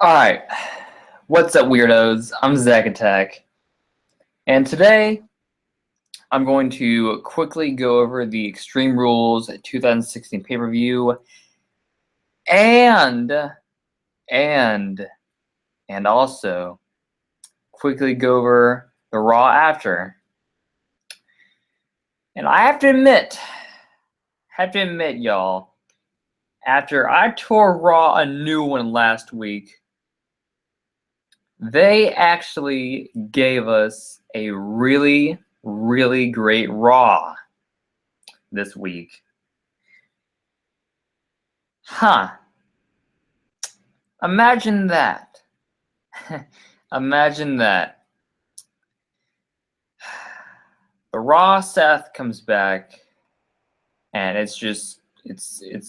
Alright, what's up, weirdos? I'm Zack Attack, and today I'm going to quickly go over the Extreme Rules 2016 pay-per-view and also quickly go over the Raw after. And I have to admit, y'all, after I tore Raw a new one last week, they actually gave us a really great Raw this week. Imagine that. Imagine that. The Raw Seth comes back, and it's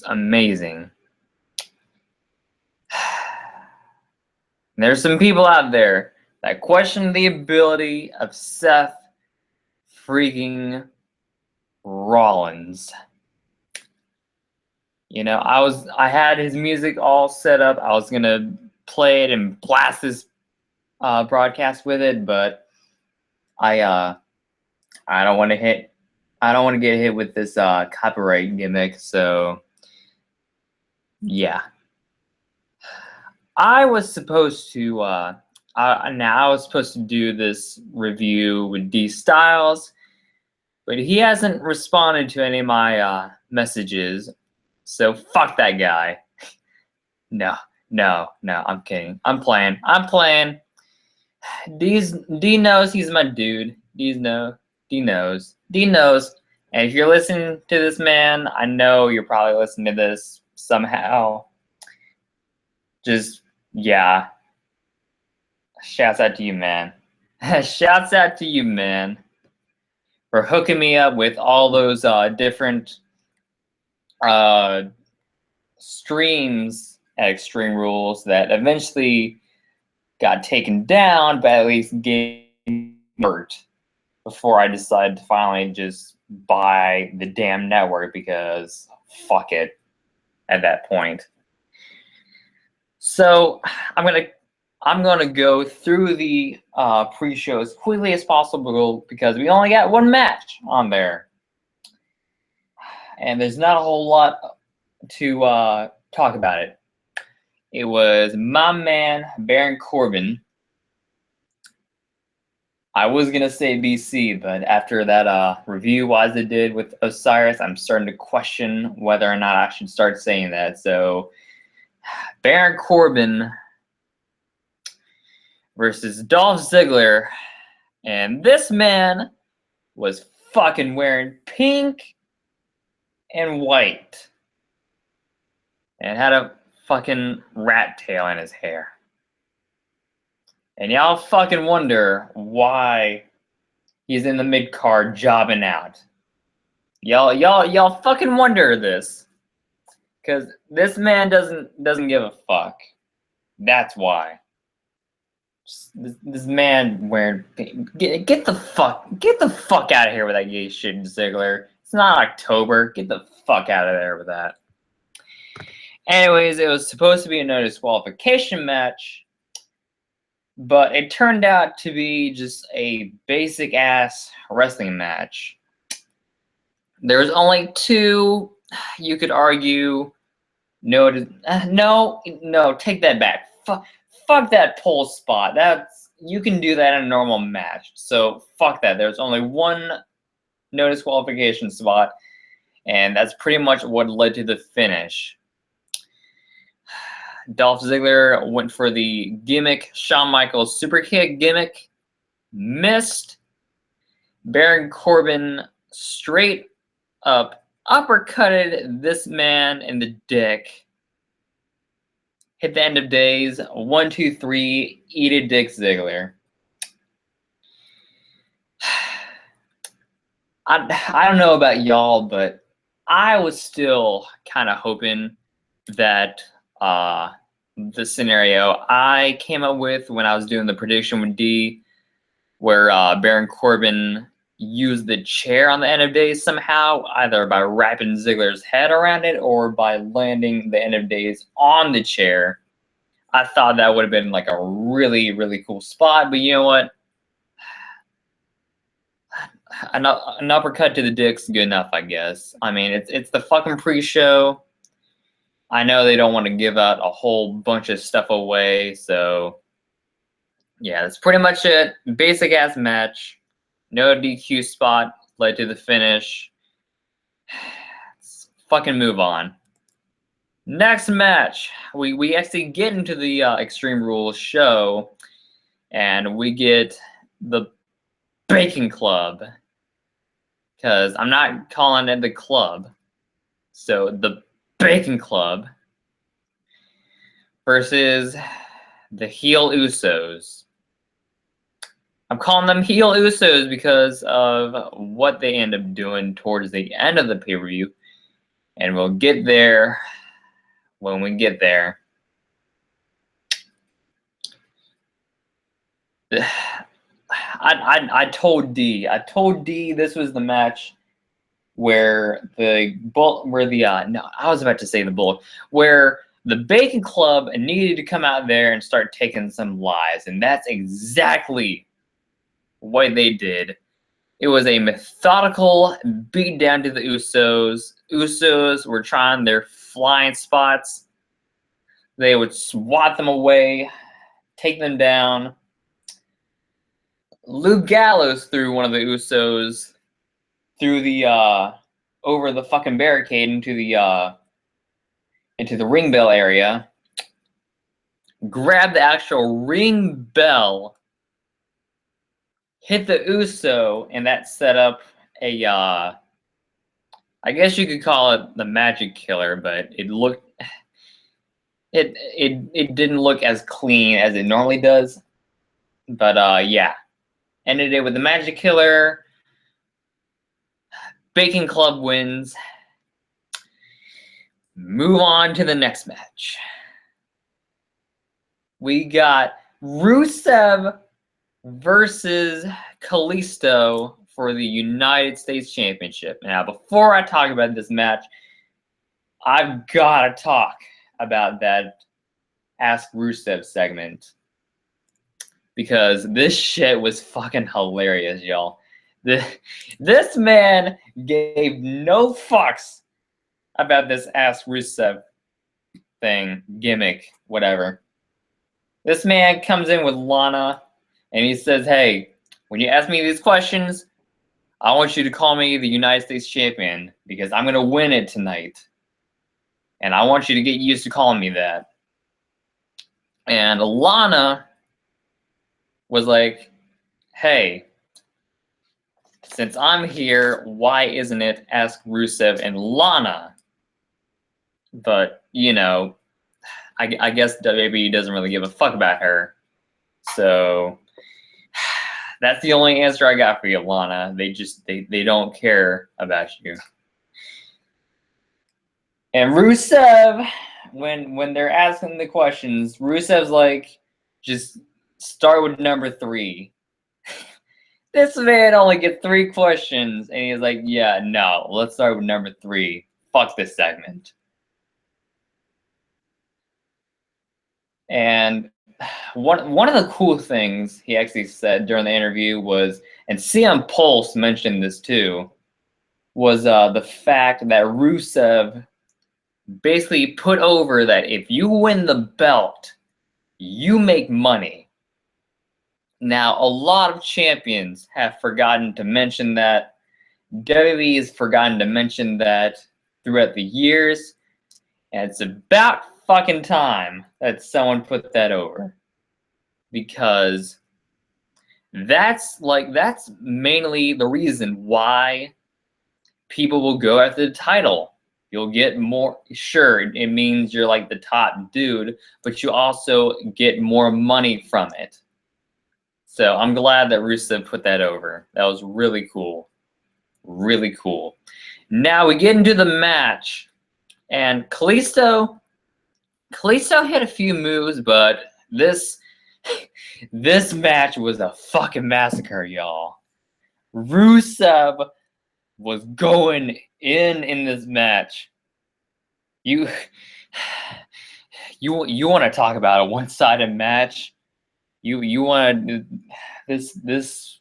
amazing. There's some people out there that question the ability of Seth Freaking Rollins. You know, I had his music all set up. I was gonna play it and blast this broadcast with it, but I don't want to get hit with this copyright gimmick. So yeah, I was supposed to do this review with D Styles, but he hasn't responded to any of my messages. So fuck that guy. No, I'm kidding. I'm playing. D knows he's my dude. D knows. And if you're listening to this, man, I know you're probably listening to this somehow. Just, yeah. Shouts out to you, man. Shouts out to you, man, for hooking me up with all those different streams at Extreme Rules that eventually got taken down, but at least gave hurt before I decided to finally just buy the damn network, because fuck it at that point. So I'm gonna go through the pre-show as quickly as possible, because we only got one match on there, and there's not a whole lot to talk about it. It was my man Baron Corbin. I was gonna say BC, but after that review Wazza did with Osiris, I'm starting to question whether or not I should start saying that. So Baron Corbin versus Dolph Ziggler, and this man was fucking wearing pink and white and had a fucking rat tail in his hair. And y'all fucking wonder why he's in the mid-card jobbing out. Y'all fucking wonder this, because this man doesn't give a fuck. That's why. This man wearing get the fuck out of here with that gay shit, Ziggler. It's not October. Get the fuck out of there with that. Anyways, it was supposed to be a no disqualification match, but it turned out to be just a basic ass wrestling match. There was only two, you could argue. No, take that back. Fuck that pole spot. You can do that in a normal match. So fuck that. There's only one no disqualification spot, and that's pretty much what led to the finish. Dolph Ziggler went for the gimmick Shawn Michaels super kick gimmick, missed. Baron Corbin straight up uppercutted this man in the dick. Hit the end of days. 1, 2, 3. Eat a dick, Ziggler. I don't know about y'all, but I was still kind of hoping that the scenario I came up with when I was doing the prediction with D, where Baron Corbin used the chair on the end of days somehow, either by wrapping Ziggler's head around it or by landing the end of days on the chair. I thought that would have been like a really, really cool spot. But you know what? An uppercut to the dick's good enough, I guess. I mean, it's the fucking pre-show. I know they don't want to give out a whole bunch of stuff away, so yeah, that's pretty much it. Basic ass match. No DQ spot led to the finish. Let's fucking move on. Next match, we actually get into the Extreme Rules show, and we get the Bacon Club, because I'm not calling it the club. So the Bacon Club versus the Heel Usos. I'm calling them Heel Usos because of what they end up doing towards the end of the pay-per-view, and we'll get there when we get there. I told D this was the match where the Bacon Club needed to come out there and start taking some lives, and that's exactly what they did. It was a methodical beat down to the Usos. Usos were trying their flying spots. They would swat them away, take them down. Luke Gallows threw one of the Usos through the over the fucking barricade into the ring bell area. Grabbed the actual ring bell, hit the Uso, and that set up a I guess you could call it the Magic Killer, but it didn't look as clean as it normally does. But yeah. Ended it with the Magic Killer. Bacon Club wins. Move on to the next match. We got Rusev versus Kalisto for the United States Championship. Now, before I talk about this match, I've got to talk about that Ask Rusev segment, because this shit was fucking hilarious, y'all. This man gave no fucks about this Ask Rusev thing, gimmick, whatever. This man comes in with Lana, and he says, hey, when you ask me these questions, I want you to call me the United States Champion, because I'm going to win it tonight. And I want you to get used to calling me that. And Lana was like, hey, since I'm here, why isn't it Ask Rusev and Lana? But, you know, I guess WWE doesn't really give a fuck about her. So that's the only answer I got for you, Lana. They don't care about you. And Rusev, when they're asking the questions, Rusev's like, just start with number 3. This man only gets 3 questions, and he's like, yeah, no, let's start with number 3. Fuck this segment. And one of the cool things he actually said during the interview was, and CM Pulse mentioned this too, was the fact that Rusev basically put over that if you win the belt, you make money. Now, a lot of champions have forgotten to mention that. WWE has forgotten to mention that throughout the years. And it's about fucking time that someone put that over. Because that's mainly the reason why people will go after the title. You'll get more, sure, it means you're like the top dude, but you also get more money from it. So I'm glad that Rusev put that over. That was really cool. Really cool. Now we get into the match. And Kalisto hit a few moves, but this match was a fucking massacre, y'all. Rusev was going in this match. You you want to talk about a one-sided match? You want to this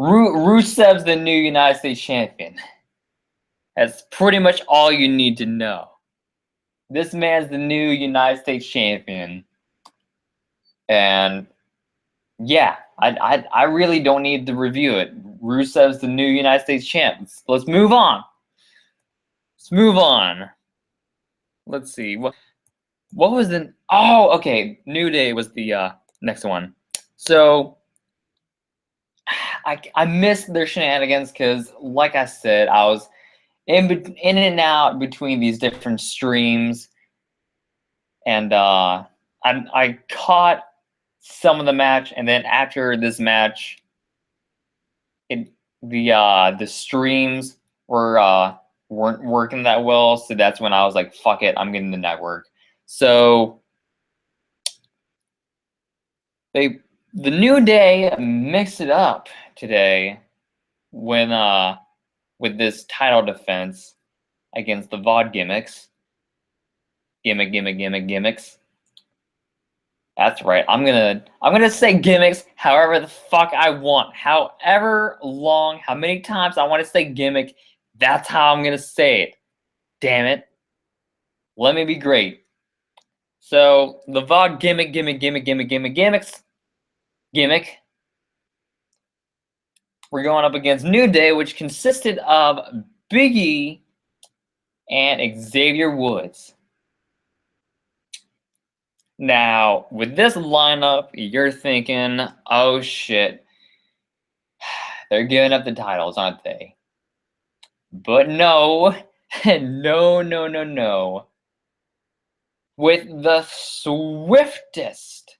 Rusev's the new United States champion. That's pretty much all you need to know. This man's the new United States champion, and yeah, I really don't need to review it. Rusev's the new United States champ. Let's move on. Let's move on. Let's see what was the okay. New Day was the next one. So I missed their shenanigans because, like I said, I was in and out between these different streams, and I caught some of the match, and then after this match, the streams weren't working that well, so that's when I was like, fuck it, I'm getting the network. So the New Day mixed it up today when with this title defense against the VOD gimmicks. Gimmicks. That's right. I'm gonna say gimmicks however the fuck I want. However long, how many times I want to say gimmick, that's how I'm gonna say it. Damn it. Let me be great. So the VOD gimmick. We're going up against New Day, which consisted of Big E and Xavier Woods. Now, with this lineup, you're thinking, oh shit, they're giving up the titles, aren't they? But no, no. With the swiftest,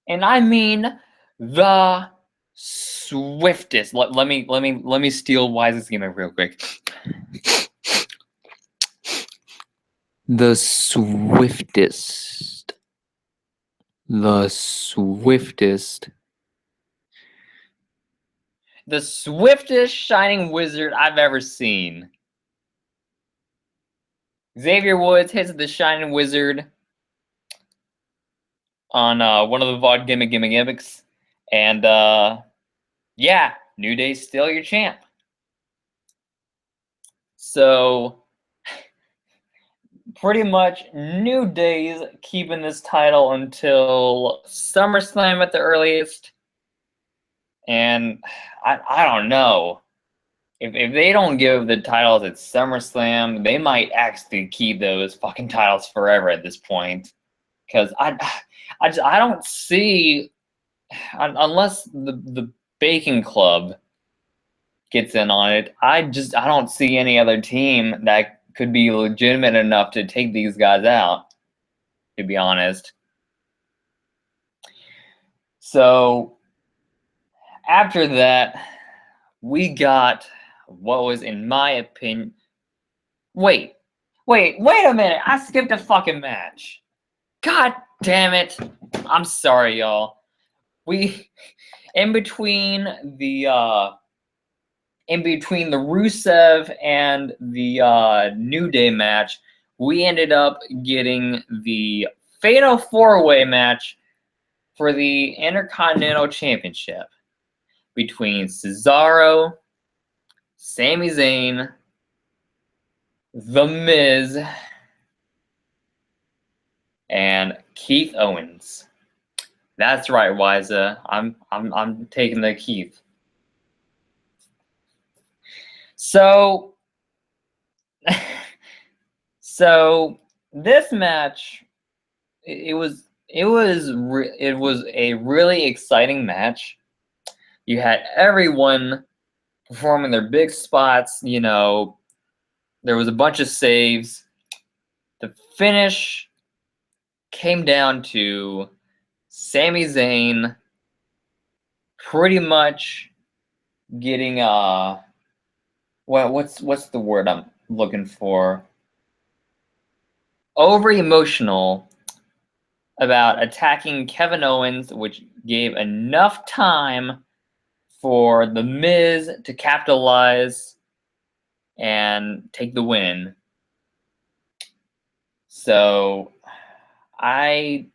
and I mean the swiftest. Let me steal Wise's gimmick real quick. The swiftest shining wizard I've ever seen. Xavier Woods hits the shining wizard on one of the VOD gimmicks, and yeah, New Day's still your champ. So pretty much New Day's keeping this title until SummerSlam at the earliest. And I don't know. If they don't give the titles at SummerSlam, they might actually keep those fucking titles forever at this point. Because I don't see, unless the Bacon Club gets in on it, I don't see any other team that could be legitimate enough to take these guys out, to be honest. So after that, we got what was, in my opinion, wait a minute, I skipped a fucking match. God damn it. I'm sorry, y'all. In between the Rusev and the New Day match, we ended up getting the Fatal 4-Way match for the Intercontinental Championship between Cesaro, Sami Zayn, The Miz, and Keith Owens. That's right, Wiza. I'm taking the Keith. So this match, it was a really exciting match. You had everyone performing their big spots. You know, there was a bunch of saves. The finish came down to Sami Zayn pretty much getting what's the word I'm looking for? Over emotional about attacking Kevin Owens, which gave enough time for The Miz to capitalize and take the win. So I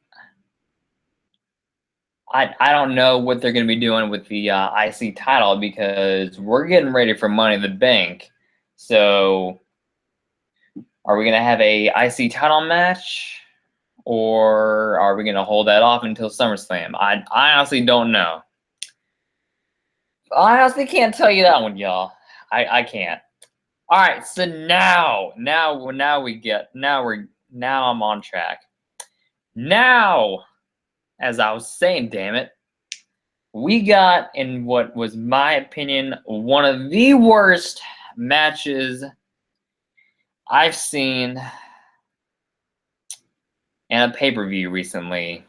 don't know what they're going to be doing with the IC title because we're getting ready for Money in the Bank. So are we going to have a IC title match, or are we going to hold that off until SummerSlam? I honestly don't know. I honestly can't tell you that one, y'all. I can't. All right, so now I'm on track. Now, as I was saying, damn it, we got in what was my opinion one of the worst matches I've seen in a pay-per-view recently.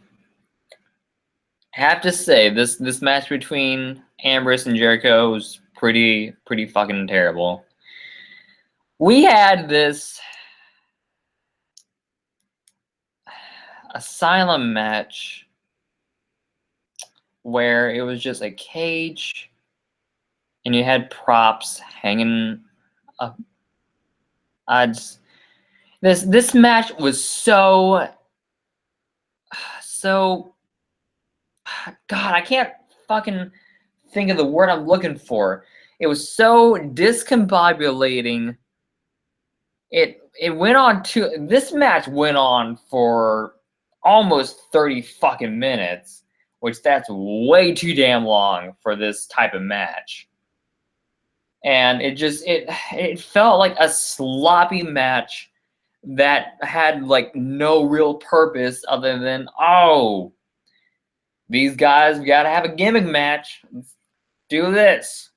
I have to say this match between Ambrose and Jericho was pretty fucking terrible. We had this asylum match where it was just a cage and you had props hanging up. This match was so God, I can't fucking think of the word I'm looking for. It was so discombobulating. This match went on for almost 30 fucking minutes, which that's way too damn long for this type of match. And it felt like a sloppy match that had like no real purpose other than, oh, these guys got to have a gimmick match. Let's do this.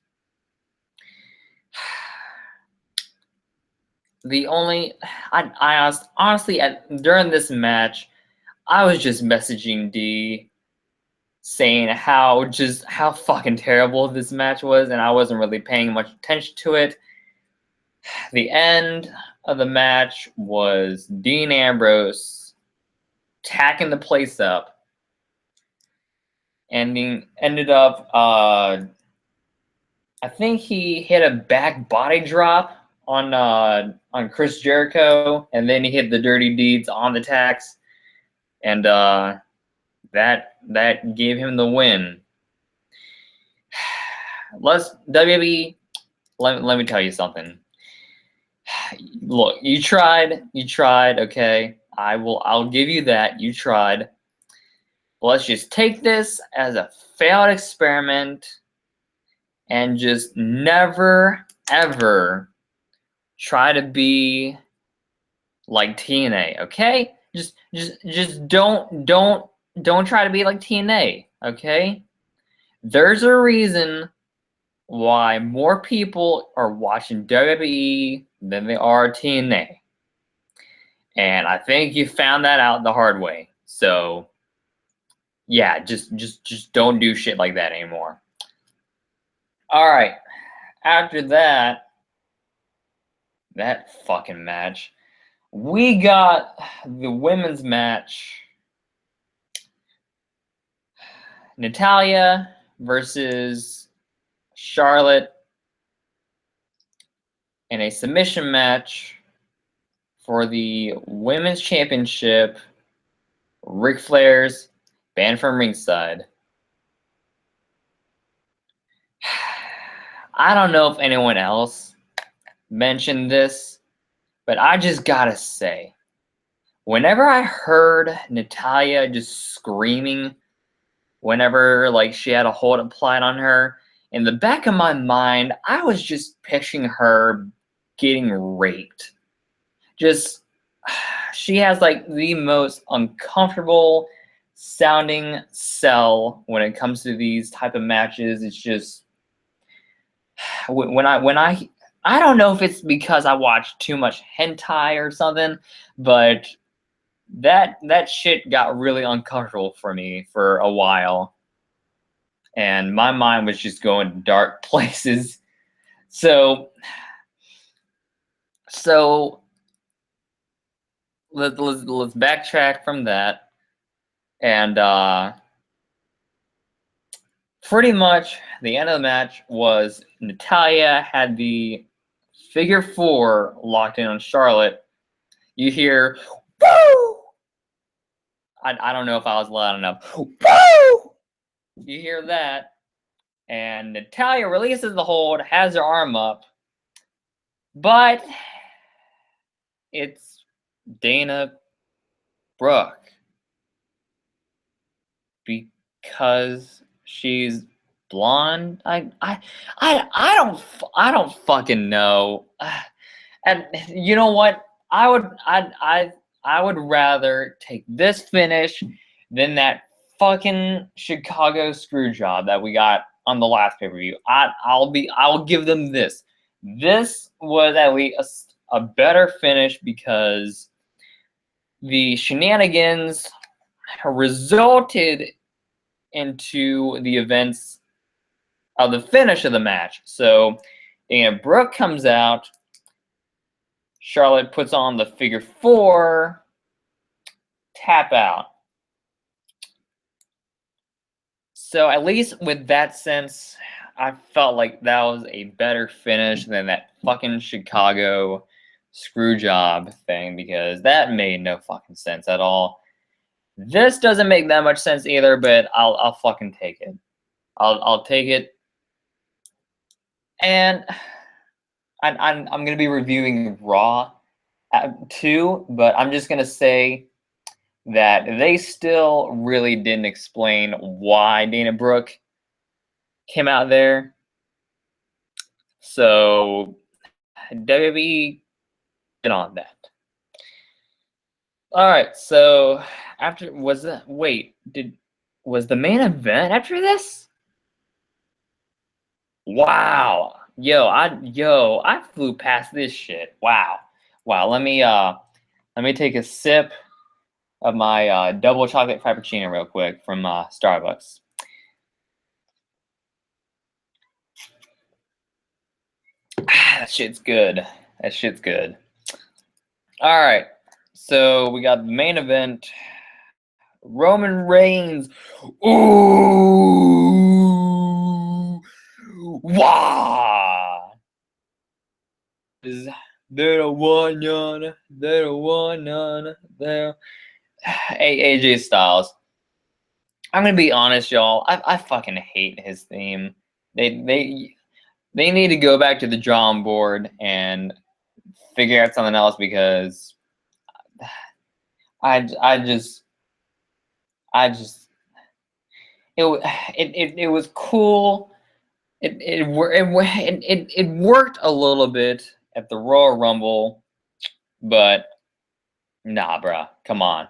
Honestly, during this match, I was just messaging D saying how fucking terrible this match was, and I wasn't really paying much attention to it. The end of the match was Dean Ambrose tacking the place up, ended up I think he hit a back body drop on Chris Jericho, and then he hit the Dirty Deeds on the tacks, and that gave him the win. WWE, let me tell you something. Look, you tried, okay? I'll give you that. You tried. Let's just take this as a failed experiment and just never ever try to be like TNA, okay? Just don't try to be like TNA, okay? There's a reason why more people are watching WWE than they are TNA. And I think you found that out the hard way. So yeah, just don't do shit like that anymore. All right. After that fucking match, we got the women's match. Natalya versus Charlotte in a submission match for the women's championship. Ric Flair's banned from ringside. I don't know if anyone else mentioned this, but I just gotta say, whenever I heard Natalya just screaming whenever like she had a hold applied on her, in the back of my mind, I was just picturing her getting raped. She has like the most uncomfortable sounding sell when it comes to these type of matches. It's just when I don't know if it's because I watched too much hentai or something, but that shit got really uncomfortable for me for a while, and my mind was just going dark places. So let's backtrack from that, and pretty much the end of the match was Natalya had the figure 4 locked in on Charlotte. You hear, Woo! I don't know if I was loud enough. Woo! You hear that? And Natalya releases the hold, has her arm up, but it's Dana Brooke because she's blonde. I don't fucking know. And you know what? I would rather take this finish than that fucking Chicago screw job that we got on the last pay-per-view. I will give them this. This was at least a better finish because the shenanigans resulted into the events of the finish of the match. So, Brooke comes out. Charlotte puts on the figure 4, tap out. So at least with that sense, I felt like that was a better finish than that fucking Chicago screw job thing because that made no fucking sense at all. This doesn't make that much sense either, but I'll fucking take it. I'll take it. And I'm gonna be reviewing Raw too, but I'm just gonna say that they still really didn't explain why Dana Brooke came out there. So WWE did on that. All right, so after was the main event after this? Wow. I flew past this shit. Wow. Let me take a sip of my double chocolate frappuccino real quick from Starbucks. That shit's good. All right. So we got the main event. Roman Reigns. Ooh. Wow. They're the one, none. They're the one, none. They're AJ Styles. I'm gonna be honest, y'all. I fucking hate his theme. They need to go back to the drawing board and figure out something else because I just it was cool. It worked a little bit at the Royal Rumble, but nah, bruh. Come on,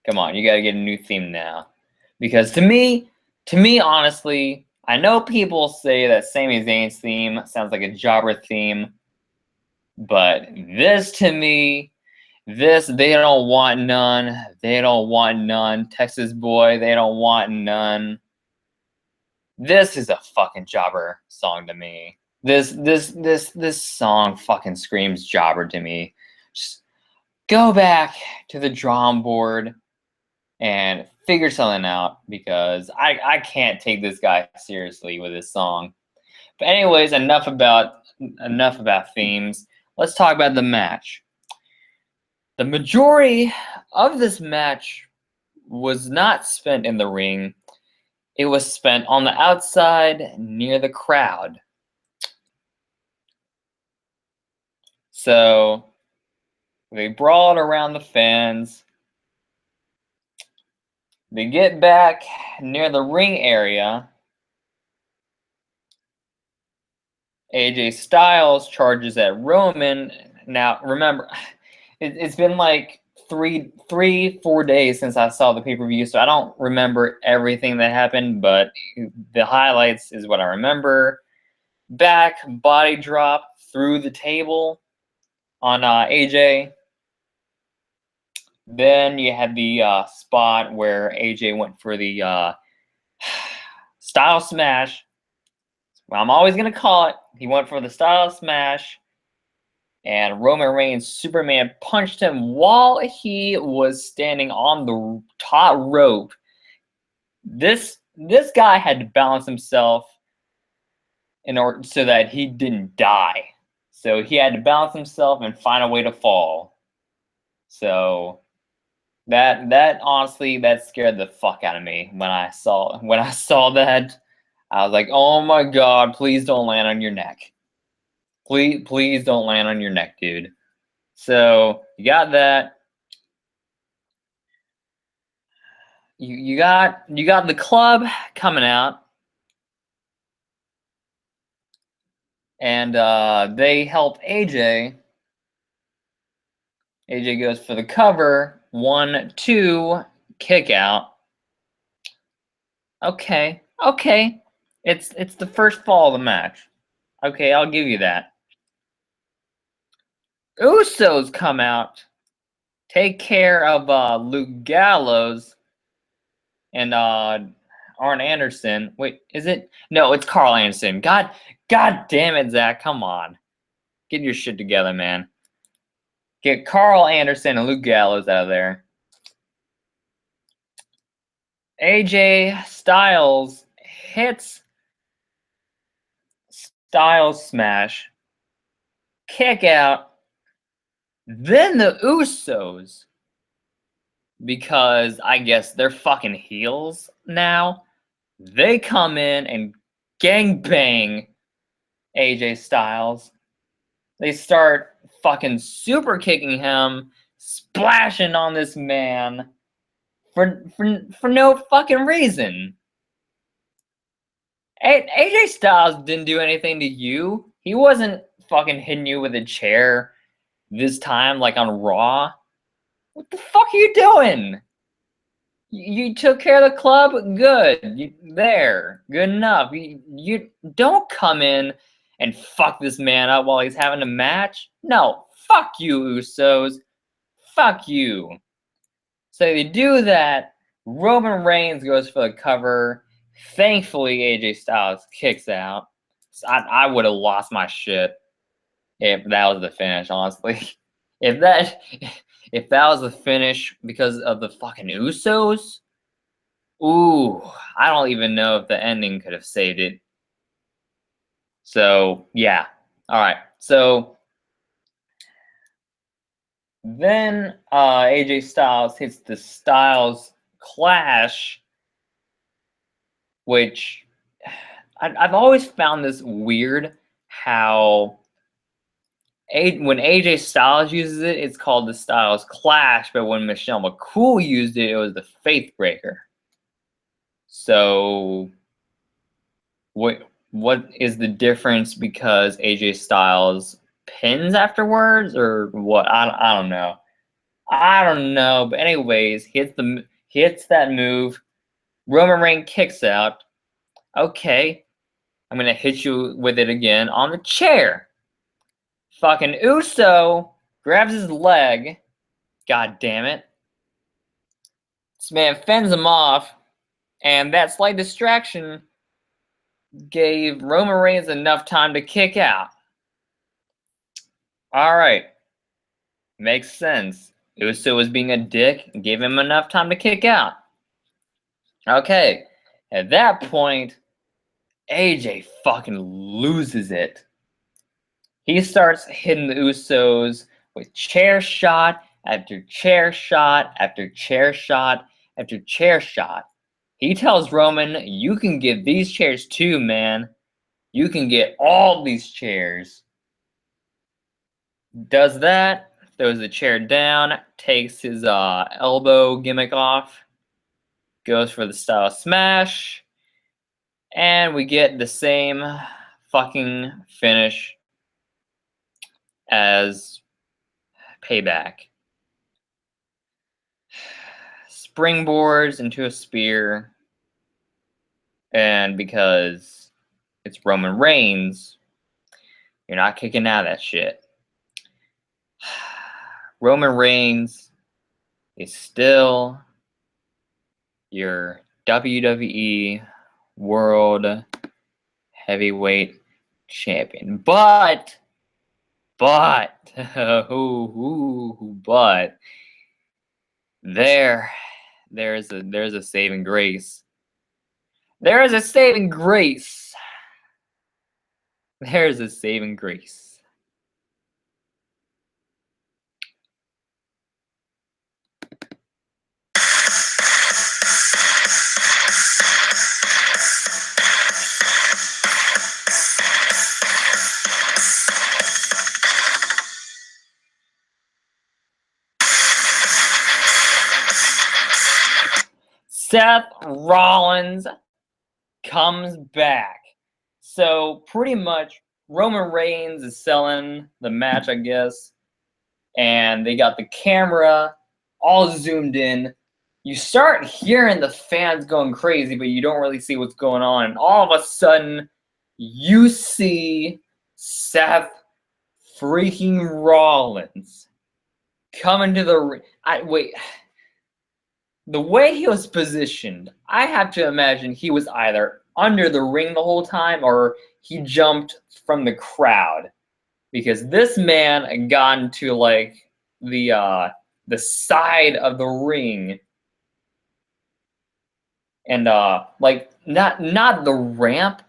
you gotta get a new theme now. Because to me, honestly, I know people say that Sami Zayn's theme sounds like a jobber theme, but this to me, they don't want none. They don't want none. Texas boy, they don't want none. This is a fucking jobber song to me. This song fucking screams jobber to me. Just go back to the drawing board and figure something out because I can't take this guy seriously with this song. But anyways, enough about themes. Let's talk about the match. The majority of this match was not spent in the ring. It was spent on the outside near the crowd. So they brawled around the fans. They get back near the ring area. AJ Styles charges at Roman. Now, remember, it's been like 4 days since I saw the pay-per-view, so I don't remember everything that happened, but the highlights is what I remember. Back body drop through the table on AJ. Then you had the spot where AJ went for the style smash. Well, I'm always going to call it. He went for the style smash. And Roman Reigns, Superman, punched him while he was standing on the top rope. This guy had to balance himself in order so that he didn't die. So he had to balance himself and find a way to fall. So That honestly, that scared the fuck out of me when I saw that. I was like, oh my god, please don't land on your neck. Please don't land on your neck, dude. So you got that. You got the club coming out, and they help AJ. AJ goes for the cover. 1, 2, kick out. Okay. It's the first fall of the match. Okay, I'll give you that. Usos come out, take care of Luke Gallows and Arn Anderson. Wait, is it? No, it's Carl Anderson. God damn it, Zach. Come on. Get your shit together, man. Get Carl Anderson and Luke Gallows out of there. AJ Styles hits Styles smash. Kick out. Then the Usos, because I guess they're fucking heels now, they come in and gangbang AJ Styles. They start fucking super kicking him, splashing on this man for no fucking reason. AJ Styles didn't do anything to you. He wasn't fucking hitting you with a chair this time like on Raw. What the fuck are you doing? You took care of the club? Good. Good enough. You don't come in and fuck this man up while he's having a match. No, fuck you, Usos. Fuck you. So they do that. Roman Reigns goes for the cover. Thankfully, AJ Styles kicks out. I would have lost my shit if that was the finish, honestly. If that was the finish because of the fucking Usos, ooh, I don't even know if the ending could have saved it. So, yeah. All right. So then AJ Styles hits the Styles Clash, which I've always found this weird how when AJ Styles uses it, it's called the Styles Clash, but when Michelle McCool used it, it was the Faith Breaker. So what is the difference because AJ Styles pins afterwards or what? I don't know. I don't know. But anyways, he hits that move. Roman Reigns kicks out. Okay, I'm gonna hit you with it again on the chair. Fucking Uso grabs his leg. God damn it. This man fends him off, and that slight distraction gave Roman Reigns enough time to kick out. All right. Makes sense. Uso was being a dick and gave him enough time to kick out. Okay. At that point, AJ fucking loses it. He starts hitting the Usos with chair shot after chair shot after chair shot after chair shot. He tells Roman, you can get these chairs too, man. You can get all these chairs. Does that, throws the chair down, takes his elbow gimmick off, goes for the style smash, and we get the same fucking finish as Payback. Springboards into a spear, and because it's Roman Reigns, you're not kicking out of that shit. Roman Reigns is still your WWE World Heavyweight Champion. But there's a saving grace. There is a saving grace. There's a saving grace. Seth Rollins comes back. So pretty much Roman Reigns is selling the match, I guess. And they got the camera all zoomed in. You start hearing the fans going crazy, but you don't really see what's going on. And all of a sudden, you see Seth Freaking Rollins coming to the ring. Wait. The way he was positioned, I have to imagine he was either under the ring the whole time or he jumped from the crowd, because this man got into like the side of the ring, and like not the ramp.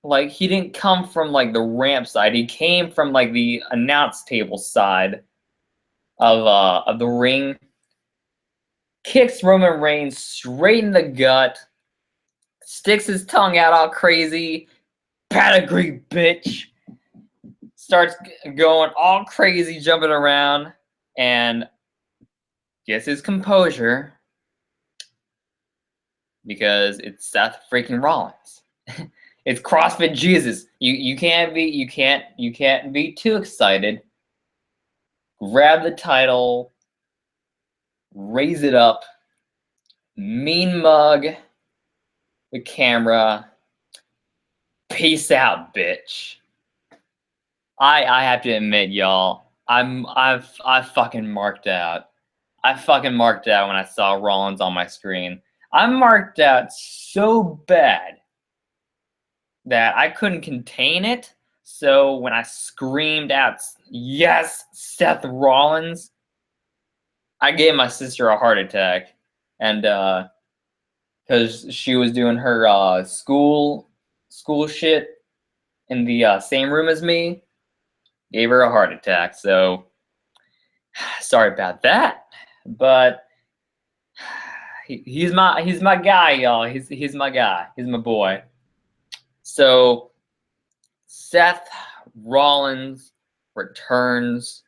Like he didn't come from like the ramp side. He came from like the announce table side of the ring. Kicks Roman Reigns straight in the gut, sticks his tongue out all crazy, pedigree bitch, starts going all crazy, jumping around, and gets his composure because it's Seth Freaking Rollins. It's CrossFit Jesus. You can't be too excited. Grab the title, raise it up, mean mug the camera. Peace out, bitch. I have to admit, y'all, I fucking marked out. I fucking marked out when I saw Rollins on my screen. I marked out so bad that I couldn't contain it. So when I screamed out, "Yes, Seth Rollins," I gave my sister a heart attack, and because she was doing her school shit in the same room as me, gave her a heart attack. So sorry about that, but he's my guy, y'all. He's my guy. He's my boy. So Seth Rollins returns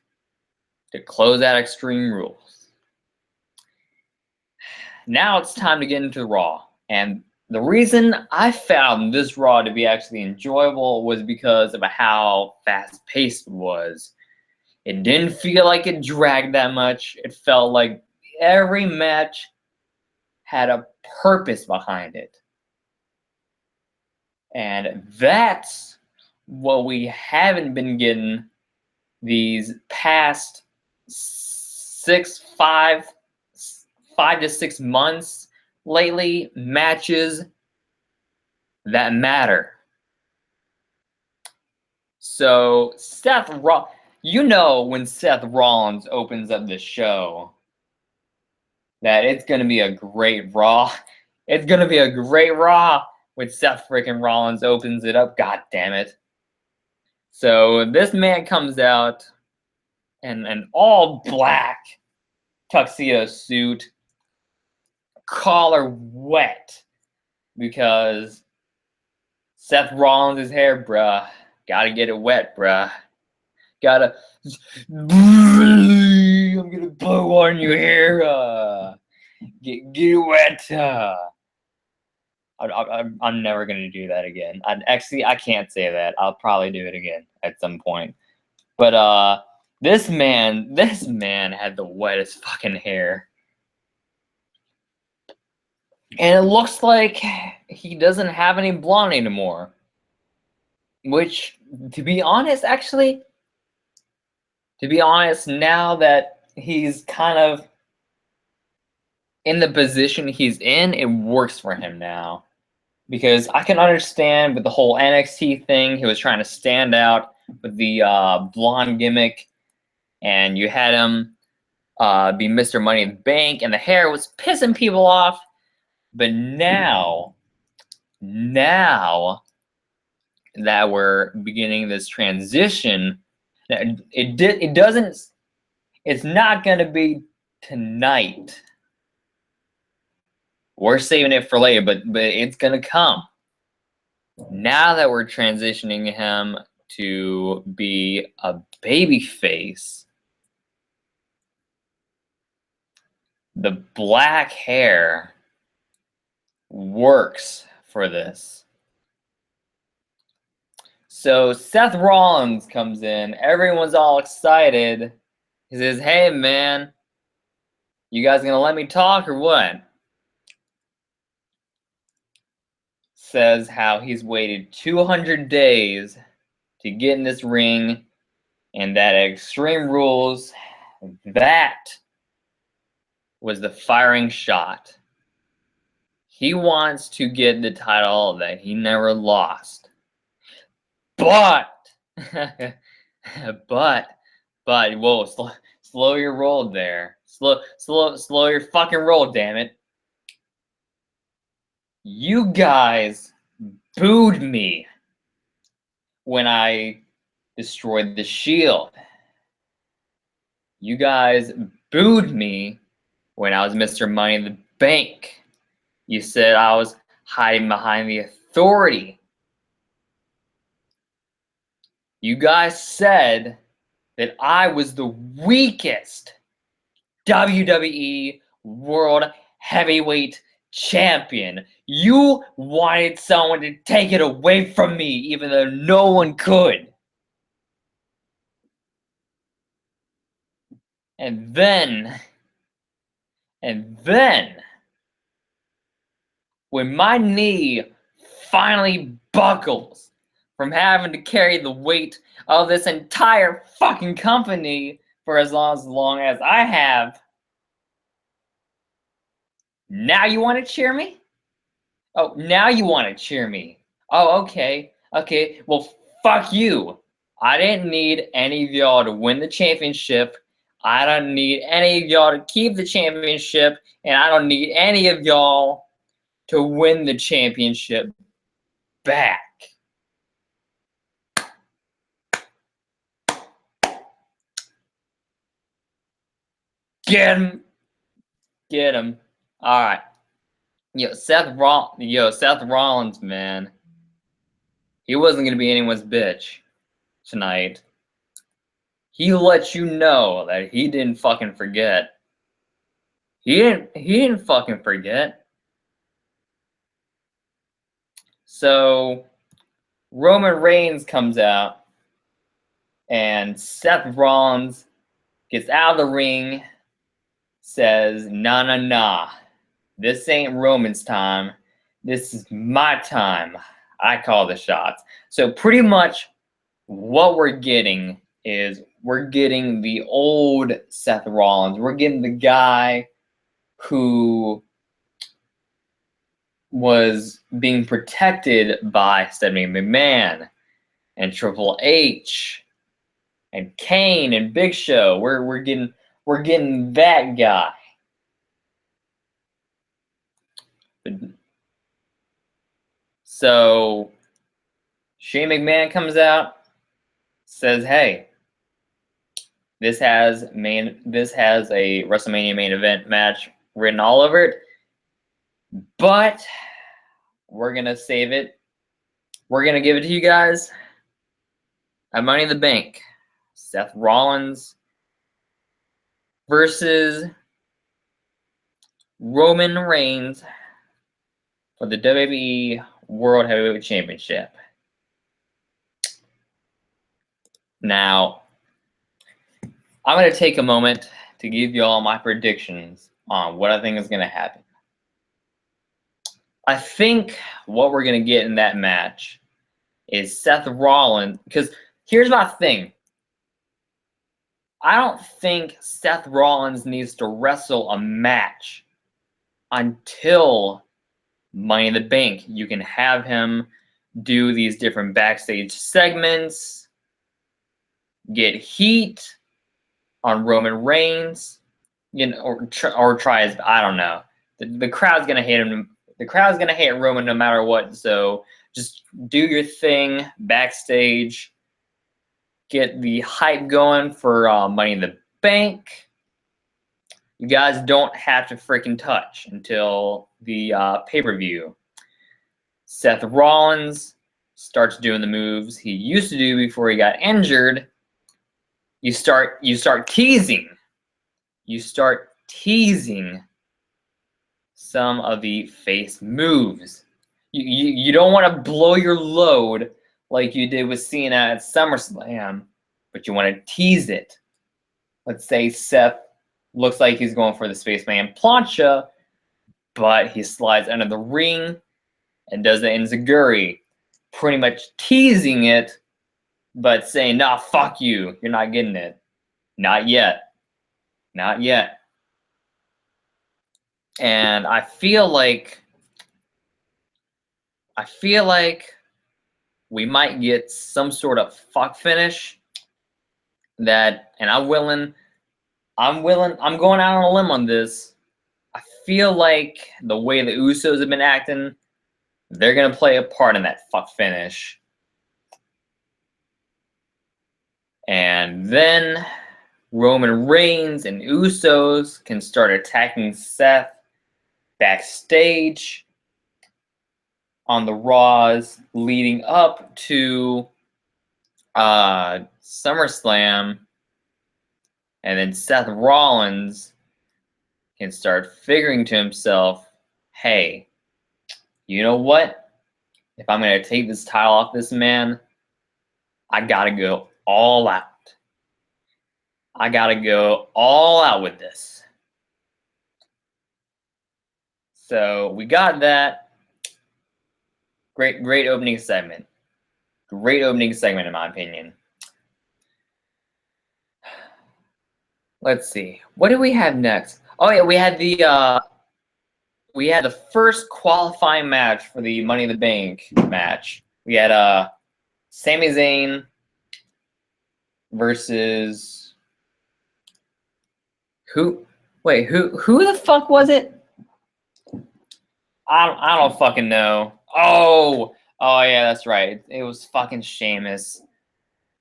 to close out Extreme Rules. Now it's time to get into Raw. And the reason I found this Raw to be actually enjoyable was because of how fast-paced it was. It didn't feel like it dragged that much. It felt like every match had a purpose behind it. And that's what we haven't been getting these past 5 to 6 months lately. Matches that matter. So when Seth Rollins opens up this show, that it's going to be a great Raw. It's going to be a great Raw when Seth freaking Rollins opens it up. God damn it. So this man comes out in an all black tuxedo suit, collar wet, because Seth Rollins' hair, bruh. Gotta get it wet, bruh. I'm gonna blow on your hair. Get it wet. I'm never gonna do that again. I can't say that. I'll probably do it again at some point. But this man had the wettest fucking hair, and it looks like he doesn't have any blonde anymore. Which, to be honest, now that he's kind of in the position he's in, it works for him now. Because I can understand with the whole NXT thing, he was trying to stand out with the blonde gimmick, and you had him be Mr. Money in the Bank, and the hair was pissing people off. But now that we're beginning this transition, it's not going to be tonight. We're saving it for later, but it's going to come. Now that we're transitioning him to be a baby face, the black hair works for this. So Seth Rollins comes in. Everyone's all excited. He says, "Hey, man, you guys gonna let me talk or what?" Says how he's waited 200 days to get in this ring, and that Extreme Rules, that was the firing shot. He wants to get the title that he never lost. But, whoa, slow your roll there. Slow your fucking roll, damn it. You guys booed me when I destroyed the Shield. You guys booed me when I was Mr. Money in the Bank. You said I was hiding behind the Authority. You guys said that I was the weakest WWE World Heavyweight Champion. You wanted someone to take it away from me, even though no one could. And then, when my knee finally buckles from having to carry the weight of this entire fucking company for as long as I have, now you want to cheer me? Oh, now you want to cheer me. Oh, okay. Okay, well, fuck you. I didn't need any of y'all to win the championship. I don't need any of y'all to keep the championship. And I don't need any of y'all to win the championship back. Get him. Get him. All right. Seth Rollins, man. He wasn't going to be anyone's bitch tonight. He let you know that he didn't fucking forget. He didn't fucking forget. So Roman Reigns comes out and Seth Rollins gets out of the ring, says, nah. This ain't Roman's time. This is my time. I call the shots. So pretty much what we're getting is we're getting the old Seth Rollins. We're getting the guy who was being protected by Stephanie McMahon and Triple H and Kane and Big Show. We're getting that guy. So Shane McMahon comes out, says, "Hey, this has a WrestleMania main event match written all over it, but we're gonna save it. We're gonna give it to you guys at Money in the Bank. Seth Rollins versus Roman Reigns for the WWE World Heavyweight Championship." Now, I'm going to take a moment to give you all my predictions on what I think is going to happen. I think what we're going to get in that match is Seth Rollins, because here's my thing. I don't think Seth Rollins needs to wrestle a match until Money in the Bank. You can have him do these different backstage segments, get heat on Roman Reigns, or try his, I don't know. The crowd's gonna hate him. The crowd's gonna hate Roman no matter what. So just do your thing backstage. Get the hype going for Money in the Bank. You guys don't have to freaking touch until the pay-per-view. Seth Rollins starts doing the moves he used to do before he got injured. You start teasing. You start teasing some of the face moves. You don't want to blow your load like you did with Cena at SummerSlam, but you want to tease it. Let's say Seth looks like he's going for the Spaceman plancha, but he slides under the ring and does the enziguri, pretty much teasing it, but saying, nah, fuck you, you're not getting it. Not yet. Not yet. And I feel like we might get some sort of fuck finish that, and I'm going out on a limb on this. I feel like the way the Usos have been acting, they're going to play a part in that fuck finish. And then Roman Reigns and Usos can start attacking Seth backstage on the Raws leading up to SummerSlam. And then Seth Rollins can start figuring to himself, hey, you know what? If I'm going to take this title off this man, I got to go all out. I got to go all out with this. So we got that. Great opening segment. Great opening segment, in my opinion. Let's see. What do we have next? Oh yeah, we had the first qualifying match for the Money in the Bank match. We had Sami Zayn versus who? Wait, who the fuck was it? I don't fucking know. Oh yeah, that's right. It was fucking Sheamus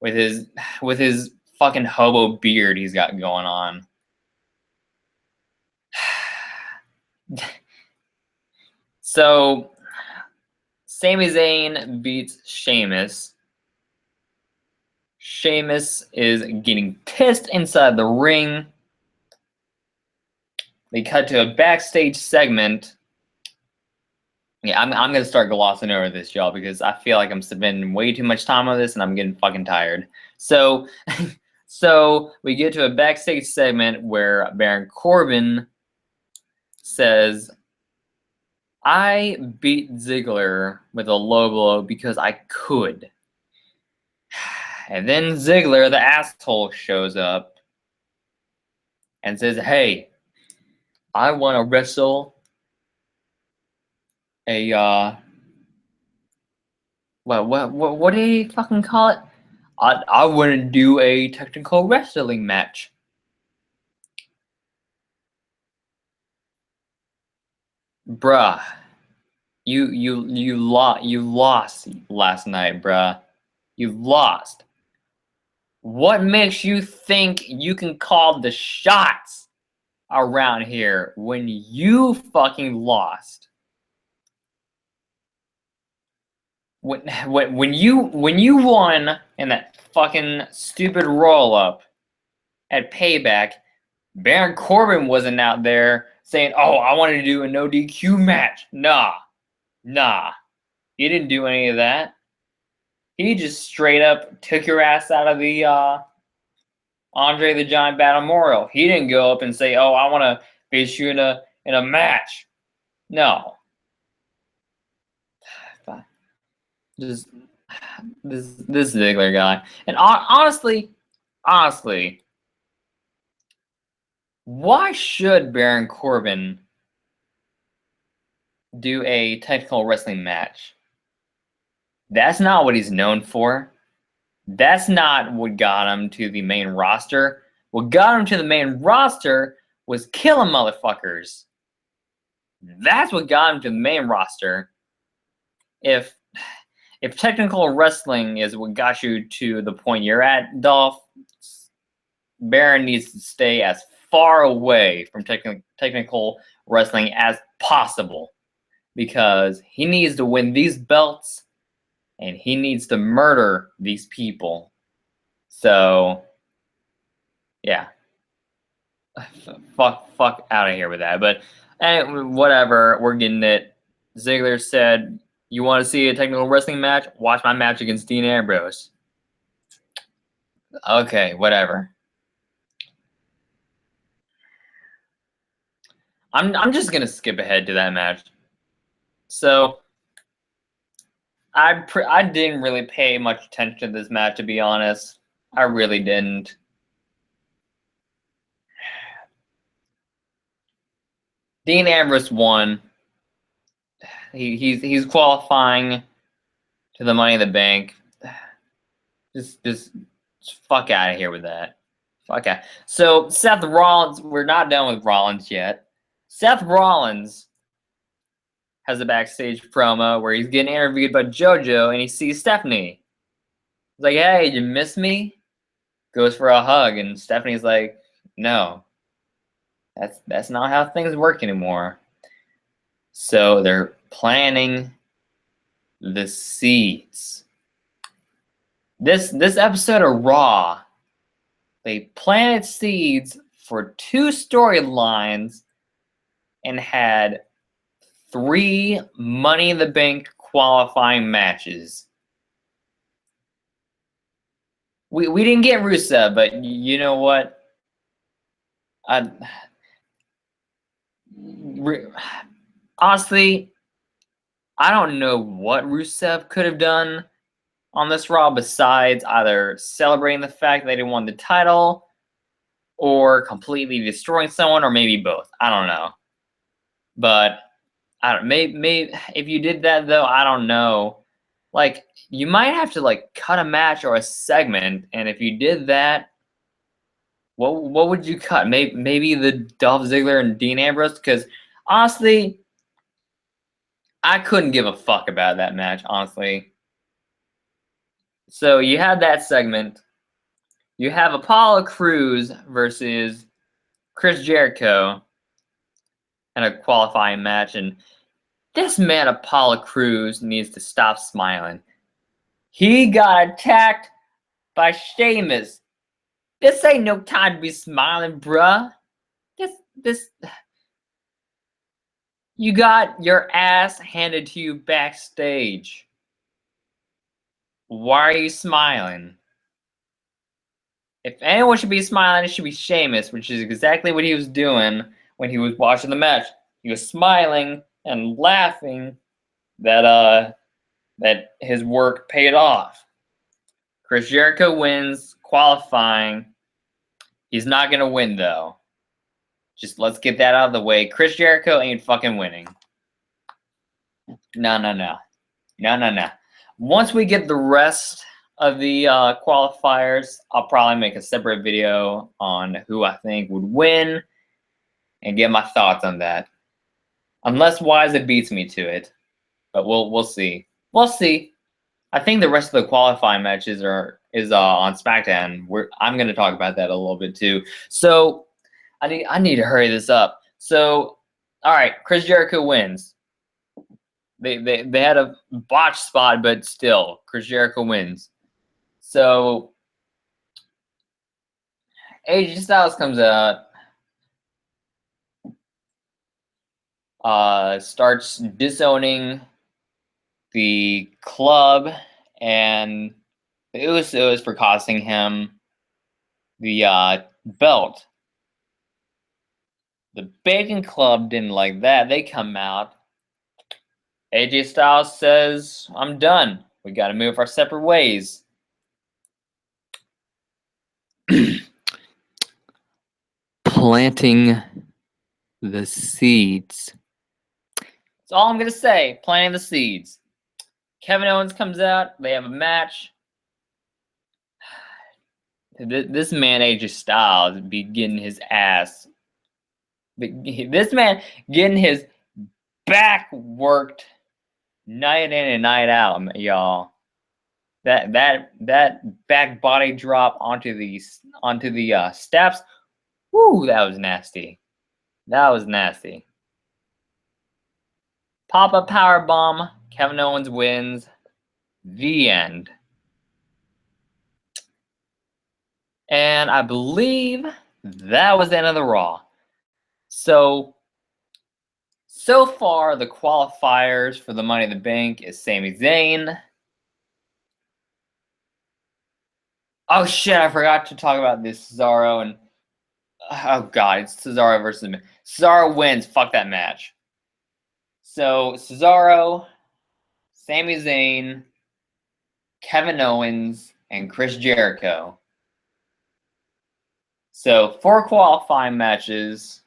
with his fucking hobo beard he's got going on. So Sami Zayn beats Sheamus. Sheamus is getting pissed inside the ring. They cut to a backstage segment. Yeah, I'm gonna start glossing over this, y'all, because I feel like I'm spending way too much time on this and I'm getting fucking tired. So, so we get to a backstage segment where Baron Corbin says, I beat Ziggler with a low blow because I could. And then Ziggler, the asshole, shows up and says, hey, I want to wrestle a what do you fucking call it? I want to do a technical wrestling match. Bruh, you lost last night, bruh. You lost. What makes you think you can call the shots around here when you fucking lost? When you won in that fucking stupid roll-up at Payback, Baron Corbin wasn't out there saying, oh, I wanted to do a no DQ match. Nah. He didn't do any of that. He just straight up took your ass out of the Andre the Giant Battle Memorial. He didn't go up and say, oh, I want to face you in a match. No. Just this Ziggler guy. And honestly, why should Baron Corbin do a technical wrestling match? That's not what he's known for. That's not what got him to the main roster. What got him to the main roster was killing motherfuckers. That's what got him to the main roster. If technical wrestling is what got you to the point you're at, Dolph, Baron needs to stay as far away from technical wrestling as possible, because he needs to win these belts and he needs to murder these people. So, yeah. Fuck out of here with that. But And whatever, we're getting it. Ziggler said, "You want to see a technical wrestling match? Watch my match against Dean Ambrose." Okay, whatever. I'm just gonna skip ahead to that match. So I didn't really pay much attention to this match, to be honest. I really didn't. Dean Ambrose won. He's qualifying to the Money in the Bank. Just fuck out of here with that. Fuck out. So Seth Rollins, we're not done with Rollins yet. Seth Rollins has a backstage promo where he's getting interviewed by JoJo and he sees Stephanie. He's like, "Hey, you miss me?" Goes for a hug, and Stephanie's like, "No, that's not how things work anymore." So they're planting the seeds. This episode of Raw, they planted seeds for 2 storylines and had 3 Money in the Bank qualifying matches. We didn't get Rusev, but you know what? Honestly, I don't know what Rusev could have done on this Raw besides either celebrating the fact that they won the title or completely destroying someone, or maybe both. I don't know. But I don't. Maybe if you did that though, I don't know. Like, you might have to like cut a match or a segment, and if you did that, what would you cut? Maybe the Dolph Ziggler and Dean Ambrose, because honestly, I couldn't give a fuck about that match, honestly. So you had that segment. You have Apollo Crews versus Chris Jericho in a qualifying match, and this man Apollo Crews needs to stop smiling. He got attacked by Sheamus. This ain't no time to be smiling, bruh. This you got your ass handed to you backstage. Why are you smiling? If anyone should be smiling, it should be Sheamus, which is exactly what he was doing when he was watching the match. He was smiling and laughing that his work paid off. Chris Jericho wins qualifying. He's not gonna win though. Just let's get that out of the way. Chris Jericho ain't fucking winning. No. Once we get the rest of the qualifiers, I'll probably make a separate video on who I think would win and get my thoughts on that. Unless Wise beats me to it, but we'll see. We'll see. I think the rest of the qualifying matches is on SmackDown. I'm gonna talk about that a little bit too. So I need to hurry this up. So all right, Chris Jericho wins. They had a botch spot, but still, Chris Jericho wins. So AJ Styles comes out, starts disowning the club and the Usos for costing him the belt. The Bacon Club didn't like that. They come out. AJ Styles says, "I'm done. We got to move our separate ways." Planting the seeds. That's all I'm going to say. Planting the seeds. Kevin Owens comes out. They have a match. This man, AJ Styles, be getting his ass. This man getting his back worked night in and night out, y'all. That back body drop onto the steps. Woo, that was nasty. That was nasty. Pop-up power bomb. Kevin Owens wins. The end. And I believe that was the end of the Raw. So So far, the qualifiers for the Money in the Bank is Sami Zayn. Oh shit, I forgot to talk about this Cesaro and oh god, it's Cesaro versus Cesaro wins. Fuck that match. So Cesaro, Sami Zayn, Kevin Owens, and Chris Jericho. So 4 qualifying matches.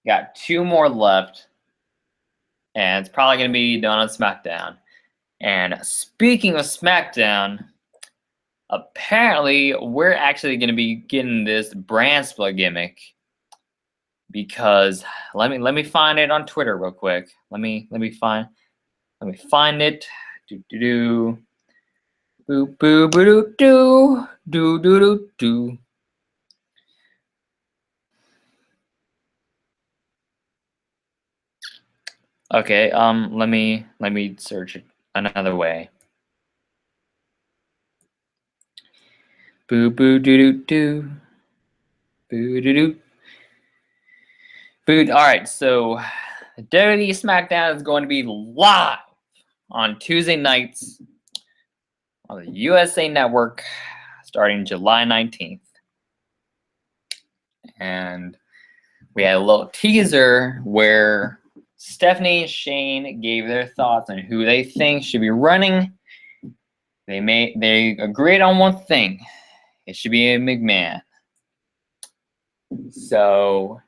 Got 2 more left. And it's probably going to be done on SmackDown. And speaking of SmackDown, apparently we're actually going to be getting this brand split gimmick. Because let me find it on Twitter real quick. Let me find it. Do. Boo boo boo doo doo doo doo doo. Okay, let me search it another way. Boo boo doo doo doo. Boo doo doo. Boo. All right, so WWE SmackDown is going to be live on Tuesday nights on the USA Network starting July 19th. And we had a little teaser where Stephanie and Shane gave their thoughts on who they think should be running. They agreed on one thing. It should be a McMahon. So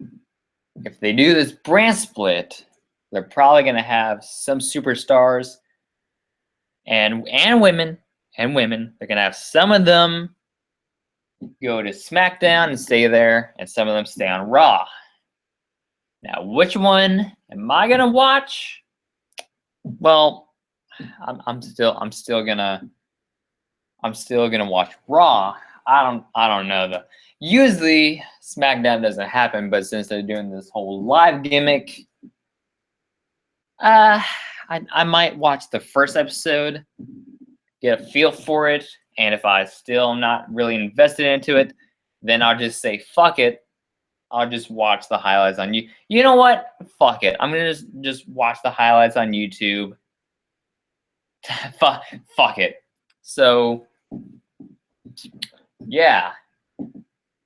if they do this brand split, they're probably going to have some superstars and women. They're going to have some of them go to SmackDown and stay there, and some of them stay on Raw. Now, which one am I gonna watch? Well, I'm still gonna watch Raw. I don't know though. Usually SmackDown doesn't happen, but since they're doing this whole live gimmick, I might watch the first episode, get a feel for it, and if I still am not really invested into it, then I'll just say fuck it. I'll just watch the highlights on you. You know what? Fuck it. I'm gonna just watch the highlights on YouTube. Fuck it. So yeah,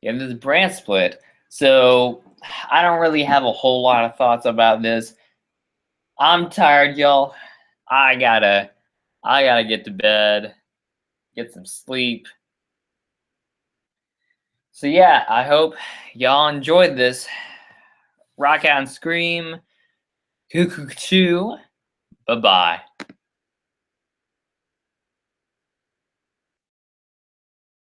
this is brand split. So I don't really have a whole lot of thoughts about this. I'm tired, y'all. I gotta get to bed, get some sleep. So yeah, I hope y'all enjoyed this. Rock out and scream. Cuckoo. Bye-bye.